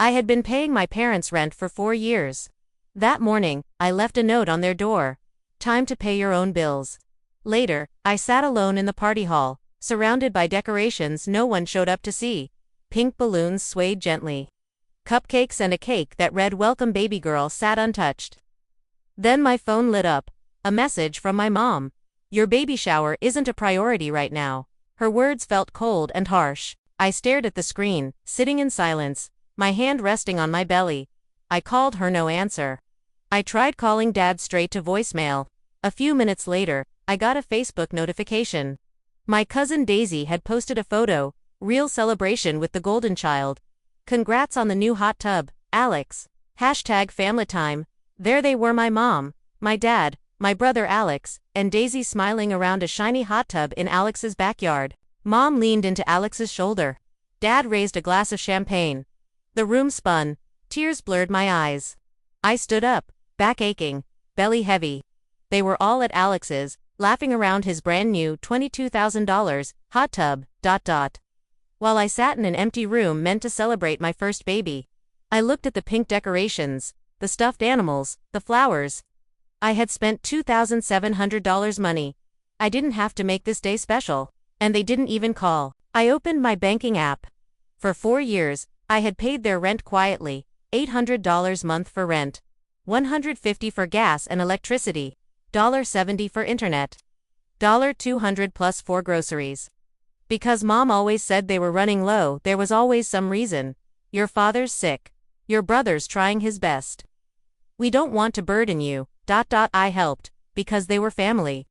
I had been paying my parents' rent for 4 years. That morning, I left a note on their door. Time to pay your own bills. Later, I sat alone in the party hall, surrounded by decorations no one showed up to see. Pink balloons swayed gently. Cupcakes and a cake that read "Welcome baby girl" sat untouched. Then my phone lit up. A message from my mom. Your baby shower isn't a priority right now. Her words felt cold and harsh. I stared at the screen, sitting in silence, my hand resting on my belly. I called her, no answer. I tried calling Dad straight to voicemail. A few minutes later, I got a Facebook notification. My cousin Daisy had posted a photo, real celebration with the golden child. Congrats on the new hot tub, Alex. #FamilyTime. There they were, my mom, my dad, my brother Alex, and Daisy smiling around a shiny hot tub in Alex's backyard. Mom leaned into Alex's shoulder. Dad raised a glass of champagne. The room spun. Tears blurred my eyes. I stood up, back aching, belly heavy. They were all at Alex's, laughing around his brand new $22,000 hot tub. While I sat in an empty room meant to celebrate my first baby. I looked at the pink decorations, the stuffed animals, the flowers. I had spent $2,700 money. I didn't have to make this day special, and they didn't even call. I opened my banking app. For 4 years, I had paid their rent quietly, $800 month for rent, $150 for gas and electricity, $70 for internet, $200 plus for groceries. Because Mom always said they were running low, there was always some reason. Your father's sick. Your brother's trying his best. We don't want to burden you. I helped, because they were family.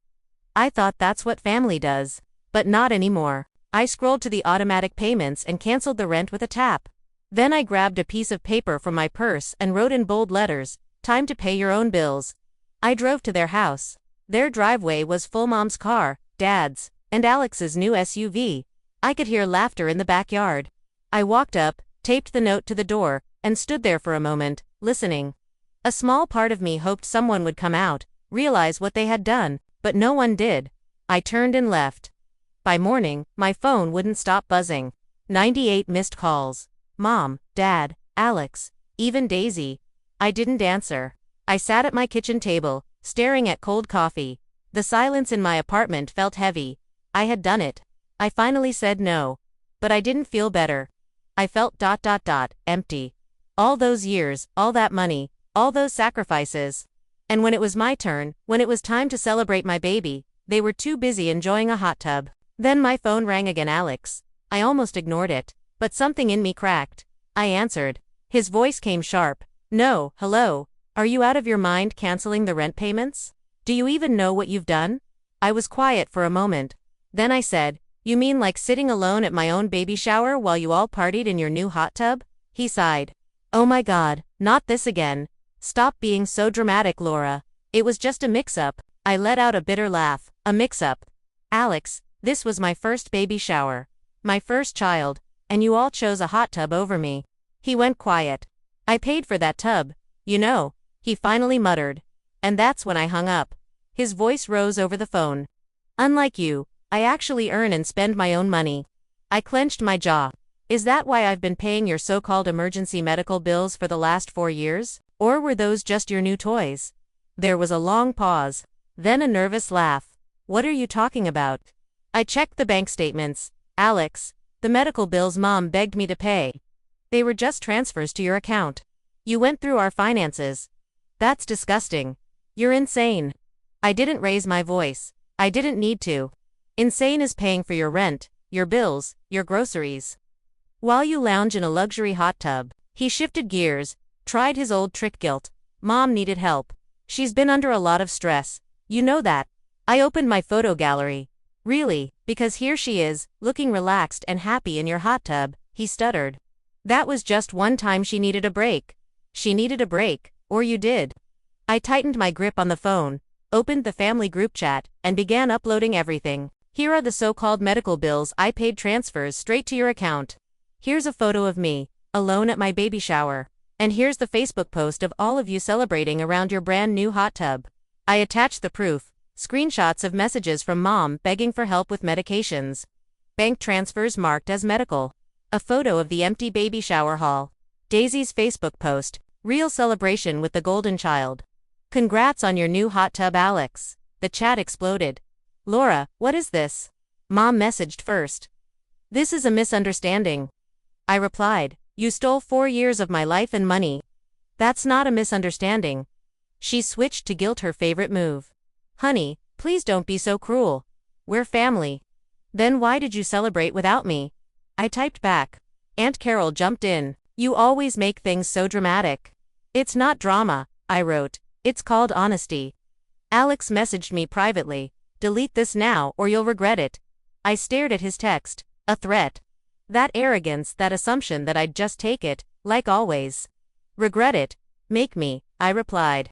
I thought that's what family does. But not anymore. I scrolled to the automatic payments and canceled the rent with a tap. Then I grabbed a piece of paper from my purse and wrote in bold letters, "Time to pay your own bills." I drove to their house. Their driveway was full. Mom's car, Dad's, and Alex's new SUV. I could hear laughter in the backyard. I walked up, taped the note to the door, and stood there for a moment, listening. A small part of me hoped someone would come out, realize what they had done, but no one did. I turned and left. By morning, my phone wouldn't stop buzzing. 98 missed calls. Mom, Dad, Alex, even Daisy. I didn't answer. I sat at my kitchen table, staring at cold coffee. The silence in my apartment felt heavy. I had done it. I finally said no. But I didn't feel better. I felt empty. All those years, all that money, all those sacrifices. And when it was my turn, when it was time to celebrate my baby, they were too busy enjoying a hot tub. Then my phone rang again. Alex. I almost ignored it, but something in me cracked. I answered. His voice came sharp. No, hello. Are you out of your mind canceling the rent payments? Do you even know what you've done? I was quiet for a moment. Then I said, you mean like sitting alone at my own baby shower while you all partied in your new hot tub? He sighed. Oh my God, not this again. Stop being so dramatic, Laura. It was just a mix-up. I let out a bitter laugh. A mix-up. Alex, this was my first baby shower. My first child, and you all chose a hot tub over me. He went quiet. I paid for that tub, you know, he finally muttered. And that's when I hung up. His voice rose over the phone. Unlike you, I actually earn and spend my own money. I clenched my jaw. Is that why I've been paying your so-called emergency medical bills for the last 4 years? Or were those just your new toys? There was a long pause. Then a nervous laugh. What are you talking about? I checked the bank statements. Alex, the medical bills Mom begged me to pay. They were just transfers to your account. You went through our finances. That's disgusting. You're insane. I didn't raise my voice. I didn't need to. Insane is paying for your rent, your bills, your groceries. While you lounge in a luxury hot tub. He shifted gears, tried his old trick. Guilt. Mom needed help. She's been under a lot of stress. You know that. I opened my photo gallery. Really, because here she is, looking relaxed and happy in your hot tub, he stuttered. That was just one time she needed a break. She needed a break, or you did. I tightened my grip on the phone, opened the family group chat, and began uploading everything. Here are the so-called medical bills I paid, transfers straight to your account. Here's a photo of me, alone at my baby shower. And here's the Facebook post of all of you celebrating around your brand new hot tub. I attached the proof, screenshots of messages from Mom begging for help with medications. Bank transfers marked as medical. A photo of the empty baby shower hall. Daisy's Facebook post, real celebration with the golden child. Congrats on your new hot tub, Alex. The chat exploded. Laura, what is this? Mom messaged first. This is a misunderstanding. I replied, you stole 4 years of my life and money. That's not a misunderstanding. She switched to guilt, her favorite move. Honey, please don't be so cruel. We're family. Then why did you celebrate without me? I typed back. Aunt Carol jumped in. You always make things so dramatic. It's not drama, I wrote. It's called honesty. Alex messaged me privately. Delete this now or you'll regret it. I stared at his text. A threat. That arrogance, that assumption that I'd just take it, like always. Regret it? Make me, I replied.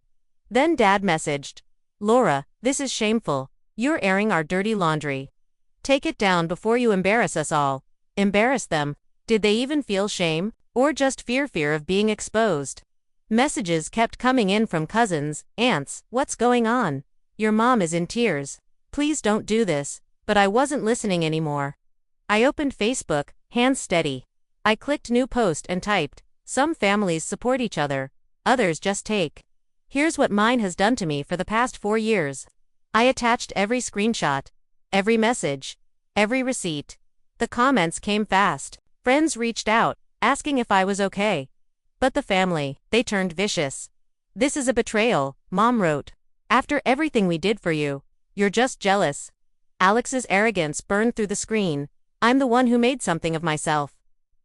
Then Dad messaged. Laura, this is shameful. You're airing our dirty laundry. Take it down before you embarrass us all. Embarrass them? Did they even feel shame? Or just fear of being exposed? Messages kept coming in from cousins, aunts. What's going on? Your mom is in tears. Please don't do this. But I wasn't listening anymore. I opened Facebook, hands steady. I clicked new post and typed, some families support each other, others just take. Here's what mine has done to me for the past 4 years. I attached every screenshot, every message, every receipt. The comments came fast. Friends reached out, asking if I was okay. But the family, they turned vicious. This is a betrayal, Mom wrote. After everything we did for you, you're just jealous. Alex's arrogance burned through the screen. I'm the one who made something of myself.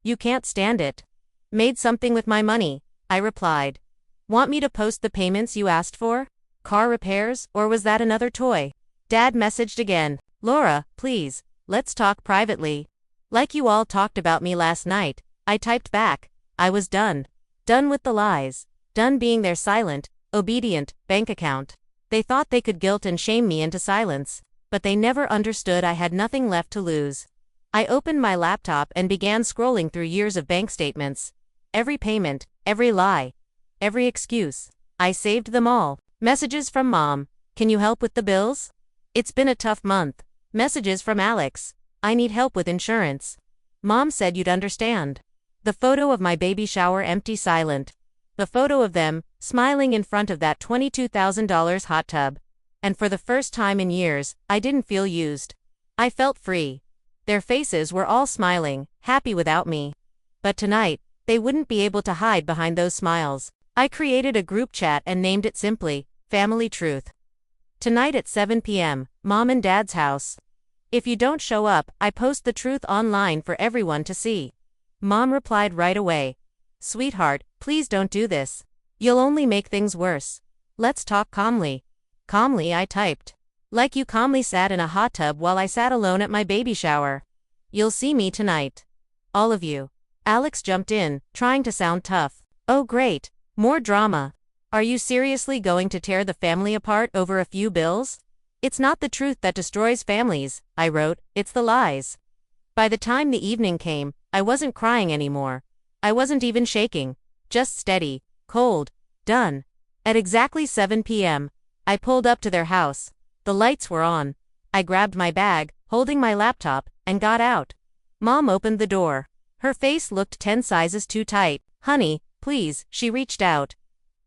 You can't stand it. Made something with my money, I replied. Want me to post the payments you asked for? Car repairs, or was that another toy? Dad messaged again. Laura, please, let's talk privately. Like you all talked about me last night, I typed back. I was done. Done with the lies. Done being their silent, obedient bank account. They thought they could guilt and shame me into silence, but they never understood I had nothing left to lose. I opened my laptop and began scrolling through years of bank statements. Every payment, every lie, every excuse. I saved them all. Messages from Mom. Can you help with the bills? It's been a tough month. Messages from Alex. I need help with insurance. Mom said you'd understand. The photo of my baby shower, empty, silent. The photo of them, smiling in front of that $22,000 hot tub. And for the first time in years, I didn't feel used. I felt free. Their faces were all smiling, happy without me. But tonight, they wouldn't be able to hide behind those smiles. I created a group chat and named it simply, Family Truth. Tonight at 7 p.m., Mom and Dad's house. If you don't show up, I post the truth online for everyone to see. Mom replied right away. Sweetheart, please don't do this. You'll only make things worse. Let's talk calmly. Calmly, I typed. Like you calmly sat in a hot tub while I sat alone at my baby shower. You'll see me tonight. All of you. Alex jumped in, trying to sound tough. Oh great, more drama. Are you seriously going to tear the family apart over a few bills? It's not the truth that destroys families, I wrote, it's the lies. By the time the evening came, I wasn't crying anymore. I wasn't even shaking. Just steady, cold, done. At exactly 7 p.m., I pulled up to their house. The lights were on. I grabbed my bag, holding my laptop, and got out. Mom opened the door. Her face looked 10 sizes too tight. Honey, please, she reached out.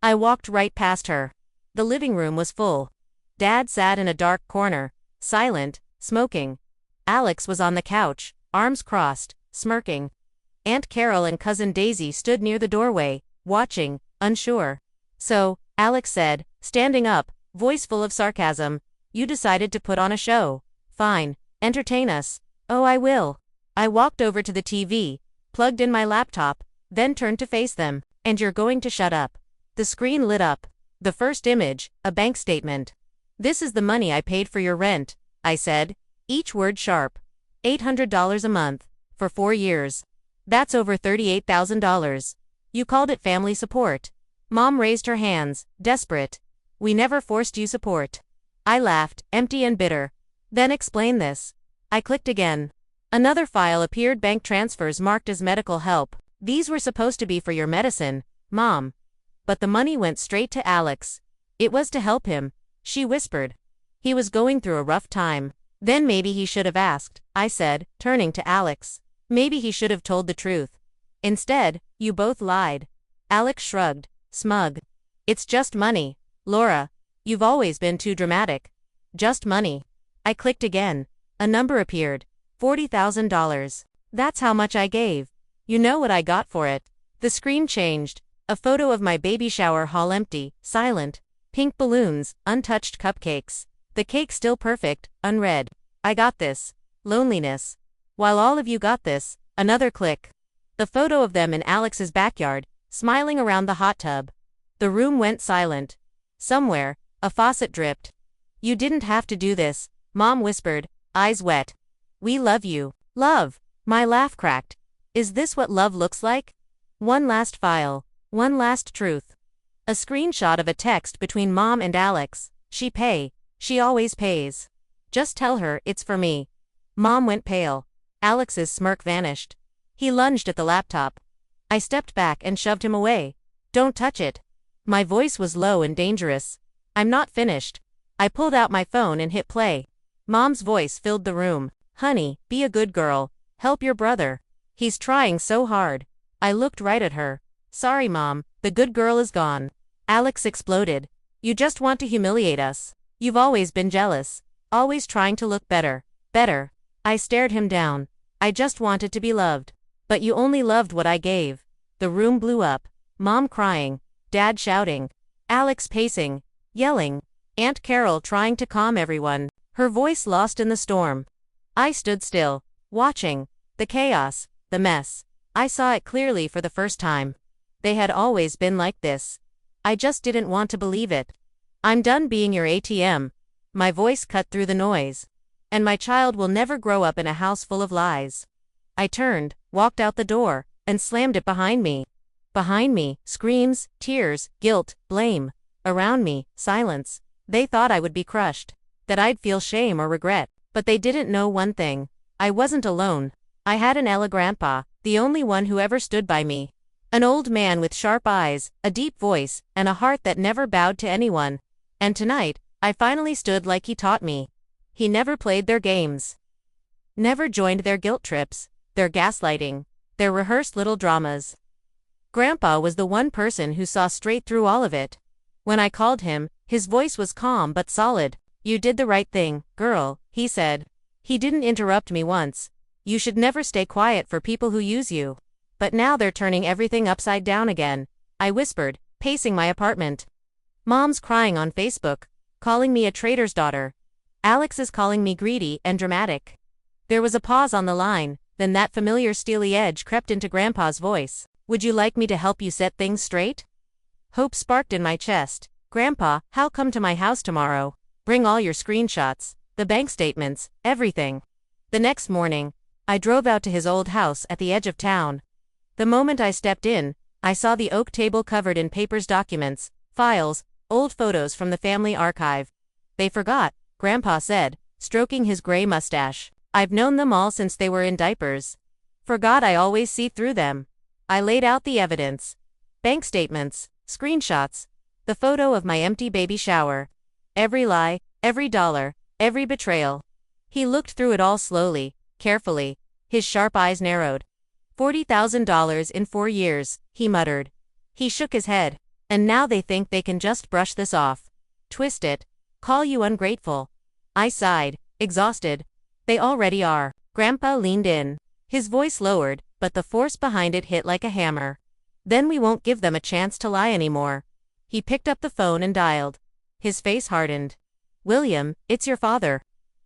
I walked right past her. The living room was full. Dad sat in a dark corner, silent, smoking. Alex was on the couch, arms crossed, smirking. Aunt Carol and Cousin Daisy stood near the doorway, watching, unsure. So, Alex said, standing up, voice full of sarcasm, you decided to put on a show. Fine, entertain us. Oh, I will. I walked over to the TV, plugged in my laptop, then turned to face them. And you're going to shut up. The screen lit up. The first image, a bank statement. This is the money I paid for your rent, I said, each word sharp. $800 a month, for 4 years. That's over $38,000. You called it family support. Mom raised her hands, desperate. We never forced you support. I laughed, empty and bitter. Then explain this. I clicked again. Another file appeared, bank transfers marked as medical help. These were supposed to be for your medicine, Mom. But the money went straight to Alex. It was to help him, she whispered. He was going through a rough time. Then maybe he should have asked, I said, turning to Alex. Maybe he should have told the truth. Instead, You both lied. Alex shrugged, smug. It's just money. Laura, you've always been too dramatic. Just money. I clicked again. A number appeared. $40,000. That's how much I gave. You know what I got for it. The screen changed. A photo of my baby shower hall empty, silent. Pink balloons, untouched cupcakes. The cake still perfect, unread. I got this. Loneliness. While all of you got this, another click. The photo of them in Alex's backyard, smiling around the hot tub. The room went silent. Somewhere, a faucet dripped. You didn't have to do this, Mom whispered, eyes wet. We love you. Love. My laugh cracked. Is this what love looks like? One last file. One last truth. A screenshot of a text between Mom and Alex. She pay. She always pays. Just tell her it's for me. Mom went pale. Alex's smirk vanished. He lunged at the laptop. I stepped back and shoved him away. Don't touch it. My voice was low and dangerous. I'm not finished. I pulled out my phone and hit play. Mom's voice filled the room. Honey, be a good girl. Help your brother. He's trying so hard. I looked right at her. Sorry, Mom, the good girl is gone. Alex exploded. You just want to humiliate us. You've always been jealous. Always trying to look better. Better. I stared him down. I just wanted to be loved. But you only loved what I gave. The room blew up. Mom crying. Dad shouting. Alex pacing. Yelling. Aunt Carol trying to calm everyone. Her voice lost in the storm. I stood still. Watching. The chaos. The mess. I saw it clearly for the first time. They had always been like this. I just didn't want to believe it. I'm done being your ATM. My voice cut through the noise. And my child will never grow up in a house full of lies. I turned, walked out the door, and slammed it behind me. Behind me, screams, tears, guilt, blame. Around me, silence. They thought I would be crushed. That I'd feel shame or regret. But they didn't know one thing. I wasn't alone. I had an Ella grandpa, the only one who ever stood by me. An old man with sharp eyes, a deep voice, and a heart that never bowed to anyone. And tonight, I finally stood like he taught me. He never played their games. Never joined their guilt trips, their gaslighting, their rehearsed little dramas. Grandpa was the one person who saw straight through all of it. When I called him, his voice was calm but solid. You did the right thing, girl, he said. He didn't interrupt me once. You should never stay quiet for people who use you. But now they're turning everything upside down again, I whispered, pacing my apartment. Mom's crying on Facebook, calling me a traitor's daughter. Alex is calling me greedy and dramatic. There was a pause on the line, then that familiar steely edge crept into Grandpa's voice. Would you like me to help you set things straight? Hope sparked in my chest. Grandpa, how come to my house tomorrow? Bring all your screenshots, the bank statements, everything. The next morning, I drove out to his old house at the edge of town. The moment I stepped in, I saw the oak table covered in papers, documents, files, old photos from the family archive. They forgot, Grandpa said, stroking his gray mustache. I've known them all since they were in diapers. Forgot I always see through them. I laid out the evidence. Bank statements, screenshots, the photo of my empty baby shower. Every lie, every dollar, every betrayal. He looked through it all slowly, carefully. His sharp eyes narrowed. $40,000 in 4 years, he muttered. He shook his head. And now they think they can just brush this off. Twist it. Call you ungrateful. I sighed, exhausted. They already are. Grandpa leaned in. His voice lowered, but the force behind it hit like a hammer. Then we won't give them a chance to lie anymore. He picked up the phone and dialed. His face hardened. William, it's your father.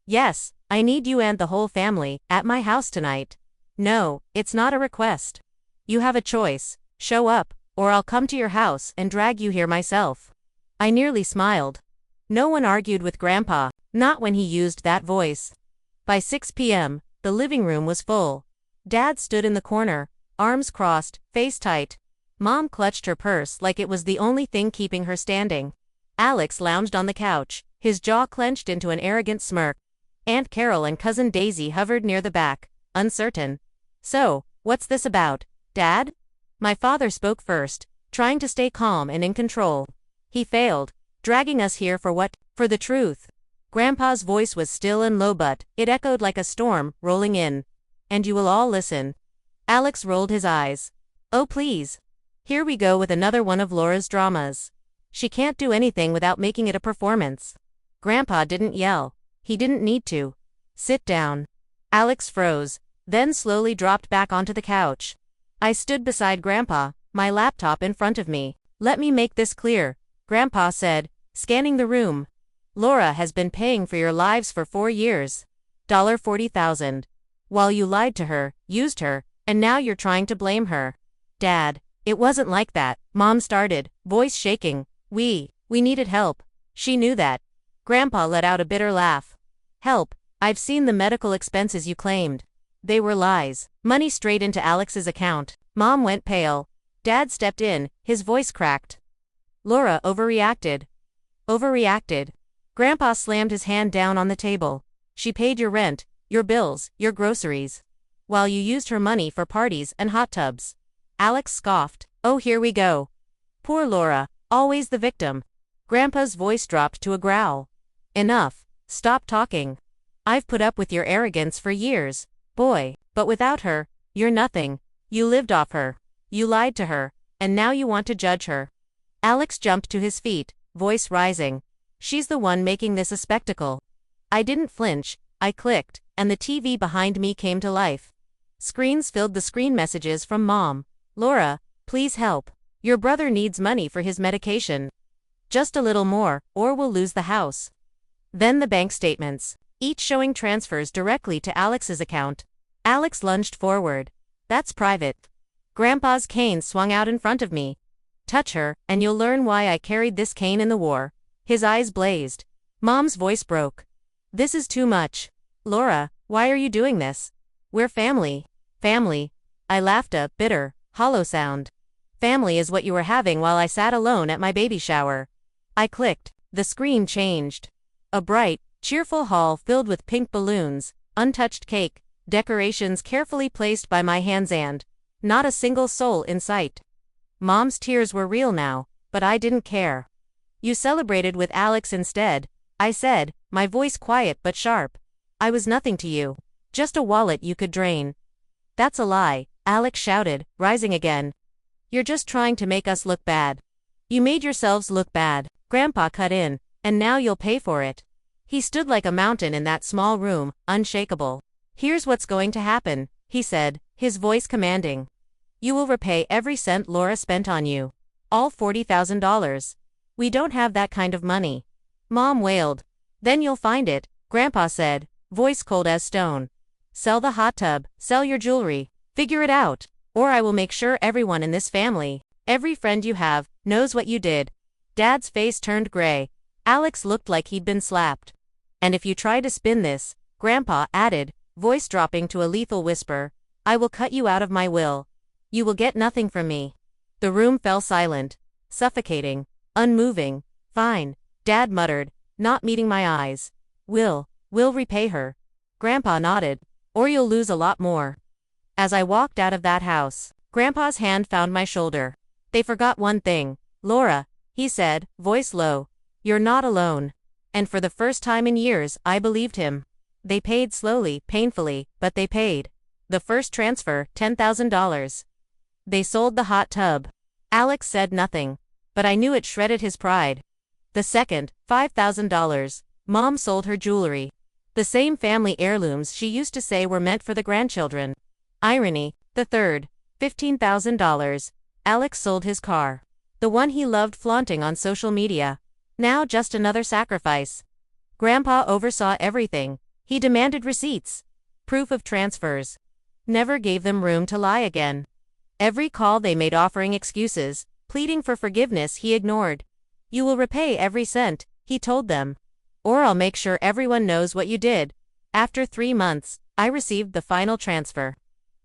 Yes, I need you and the whole family at my house tonight. No, it's not a request. You have a choice. Show up, or I'll come to your house and drag you here myself. I nearly smiled. No one argued with Grandpa, not when he used that voice. By 6 p.m., the living room was full. Dad stood in the corner, arms crossed, face tight. Mom clutched her purse like it was the only thing keeping her standing. Alex lounged on the couch, his jaw clenched into an arrogant smirk. Aunt Carol and Cousin Daisy hovered near the back, uncertain. So, what's this about, Dad? My father spoke first, trying to stay calm and in control. He failed, dragging us here for what? For the truth. Grandpa's voice was still and low, but it echoed like a storm rolling in. And you will all listen. Alex rolled his eyes. Oh please. Here we go with another one of Laura's dramas. She can't do anything without making it a performance. Grandpa didn't yell. He didn't need to. Sit down. Alex froze, then slowly dropped back onto the couch. I stood beside Grandpa, my laptop in front of me. Let me make this clear, Grandpa said, scanning the room. Laura has been paying for your lives for 4 years. $40,000. While you lied to her, used her, and now you're trying to blame her. Dad, it wasn't like that, Mom started, voice shaking. We needed help. She knew that. Grandpa let out a bitter laugh. Help? I've seen the medical expenses you claimed. They were lies. Money straight into Alex's account. Mom went pale. Dad stepped in, his voice cracked. Laura overreacted. Overreacted. Grandpa slammed his hand down on the table. She paid your rent, your bills, your groceries. While you used her money for parties and hot tubs. Alex scoffed. Oh, here we go. Poor Laura, always the victim. Grandpa's voice dropped to a growl. Enough. Stop talking. I've put up with your arrogance for years, boy, but without her, you're nothing. You lived off her. You lied to her, and now you want to judge her. Alex jumped to his feet, voice rising. She's the one making this a spectacle. I didn't flinch, I clicked, and the TV behind me came to life. Screens filled the screen messages from Mom. Laura, please help. Your brother needs money for his medication. Just a little more, or we'll lose the house. Then the bank statements, each showing transfers directly to Alex's account. Alex lunged forward. That's private. Grandpa's cane swung out in front of me. Touch her, and you'll learn why I carried this cane in the war. His eyes blazed. Mom's voice broke. This is too much. Laura, why are you doing this? We're family. Family. I laughed a bitter, hollow sound. Family is what you were having while I sat alone at my baby shower. I clicked. The screen changed. A bright, cheerful hall filled with pink balloons, untouched cake, decorations carefully placed by my hands and not a single soul in sight. Mom's tears were real now, but I didn't care. You celebrated with Alex instead, I said, my voice quiet but sharp. I was nothing to you. Just a wallet you could drain. That's a lie, Alex shouted, rising again. You're just trying to make us look bad. You made yourselves look bad, Grandpa cut in, and now you'll pay for it. He stood like a mountain in that small room, unshakable. Here's what's going to happen, he said, his voice commanding. You will repay every cent Laura spent on you. All $40,000. We don't have that kind of money. Mom wailed. Then you'll find it, Grandpa said, voice cold as stone. Sell the hot tub, sell your jewelry, figure it out, or I will make sure everyone in this family, every friend you have, knows what you did. Dad's face turned gray. Alex looked like he'd been slapped. And if you try to spin this, Grandpa added, voice dropping to a lethal whisper, I will cut you out of my will. You will get nothing from me. The room fell silent, suffocating, unmoving. Fine, Dad muttered, not meeting my eyes. We'll repay her. Grandpa nodded. Or you'll lose a lot more. As I walked out of that house, Grandpa's hand found my shoulder. They forgot one thing. Laura, he said, voice low. You're not alone. And for the first time in years, I believed him. They paid slowly, painfully, but they paid. The first transfer, $10,000. They sold the hot tub. Alex said nothing, but I knew it shredded his pride. The second, $5,000. Mom sold her jewelry. The same family heirlooms she used to say were meant for the grandchildren. Irony. The third, $15,000. Alex sold his car. The one he loved flaunting on social media. Now just another sacrifice. Grandpa oversaw everything. He demanded receipts. Proof of transfers. Never gave them room to lie again. Every call they made offering excuses, pleading for forgiveness he ignored. You will repay every cent, he told them. Or I'll make sure everyone knows what you did. After 3 months, I received the final transfer.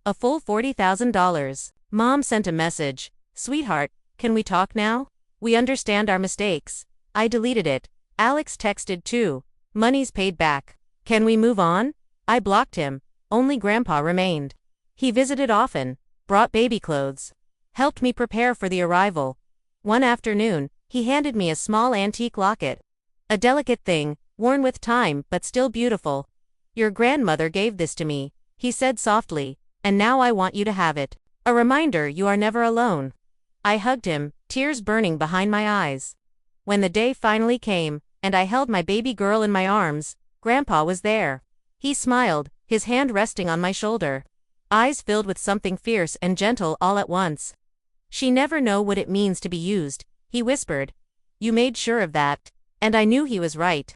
A full $40,000. Mom sent a message. Sweetheart, can we talk now? We understand our mistakes. I deleted it. Alex texted too. Money's paid back. Can we move on? I blocked him. Only Grandpa remained. He visited often, brought baby clothes, helped me prepare for the arrival. One afternoon, he handed me a small antique locket. A delicate thing, worn with time but still beautiful. Your grandmother gave this to me, he said softly, and now I want you to have it. A reminder you are never alone. I hugged him, tears burning behind my eyes. When the day finally came, and I held my baby girl in my arms, Grandpa was there. He smiled, his hand resting on my shoulder. Eyes filled with something fierce and gentle all at once. "She never know what it means to be used," he whispered. "You made sure of that." And I knew he was right.